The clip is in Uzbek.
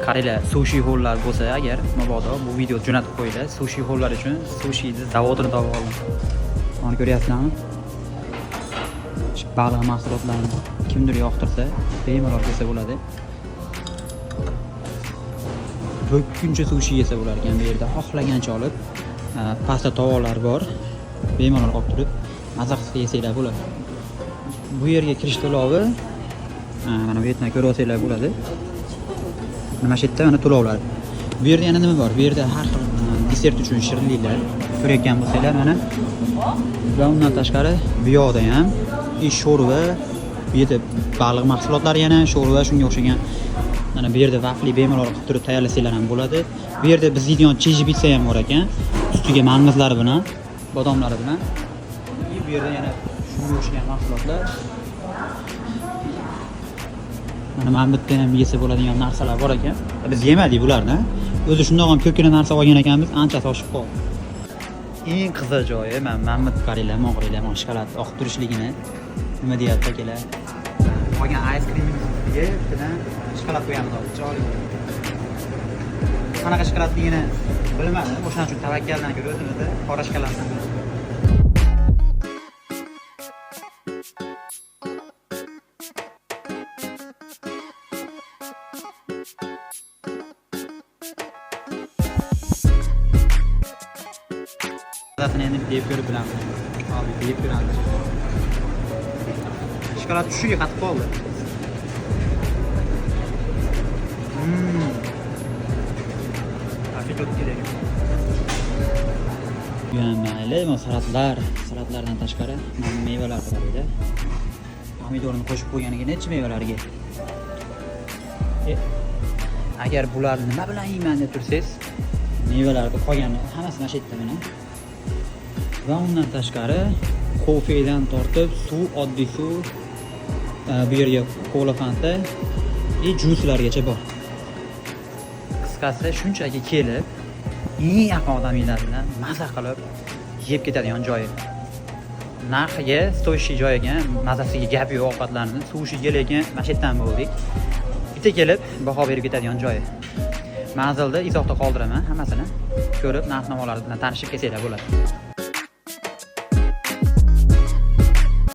qaranglar, sushi hollar bo'lsa agar mabodo bu video jo'natib qo'yinglar. Sushi hollar uchun sushini zavodini topib oldim. Mana ko'ryapsizlarmi? Baliq mahsulotlarini kimdir yoqtirsa, bemalol yesa bo'ladi. Bo'kkuncha sushi yesa bo'lar ekan bu yerda. Xohlagancha olib, pasta tovoqlar bor. Bemalol olib turib, maza qilib yesanglar bo'ladi. Bu yerga kirish to'lovi mana bu yerdan ko'rasizlar bo'ladi. Mana shu yerda mana to'lovlar. Bu yerda yana nima bor? Bu yerda har xil desert uchun shirinliklar ko'rayotgan bo'lsanglar, mana va undan tashqari bu yoqda ham sho'rva, bu yerda baliq mahsulotlari yana sho'rva shunga o'xshagan. Mana bu yerda vafli bemalol qilib turib tayyorlasanglar ham bo'ladi. Bu yerda biz yeydigan cheji pitsa ham bor ekan. Ustiga mang'izlari bilan, bodomlari bilan. Bu yerda yana shunga o'xshagan mahsulotlar. Mana bitta ham yesa bo'ladigan narsalar bor ekan. Biz yemadik bularni. O'zi shundoq ham ko'pgina narsa olgan ekanmiz, ancha toshib qoldi. Eng qiziq joyi, Mamut qaranglar, mog'ringlar, mana shokolad oqib turishligini. Nima deyapti akalar? Qolgan ice creamimizga bilan shokolad qo'yamiz hozir. Chiroyli. Qanaqa shokoladligini bilmadim. O'shaning uchun tavakkaldan ko'ra o'zimizda qora shokoladdan. Zaten endi deb ko'rib bilamiz. Hozir deb ko'ramiz. Shokolad tushiga qatib qoldi. Afiyat kerak. Mayli, salatlardan tashqari mana mevalar bor edi. Pomidorni qo'shib qo'yganiga necha mevalarga. Agar bularni nima bilan yeyman deb tursangiz, mevalarni qolgani hammasi mana shu yerda mana. Va undan tashqari kofedan tortib suv, oddiy suv, bu yerga kola, fanta va juslargacha bor. Qisqasi shunchaki kelib, eng yaqin odamlar bilan maza qilib yeb ketadigan joyi. Narxiga, stoyishi joyiga, mazasiga gap yo'q ovqatlarni, sushi yelayotgan mana shu yerdan bo'ldik. Bitta kelib baho berib ketadigan joyi. Manzilda izohda qoldiraman hammasini. Ko'rib, narx-navolar bilan tanishib kelsanglar bo'ladi.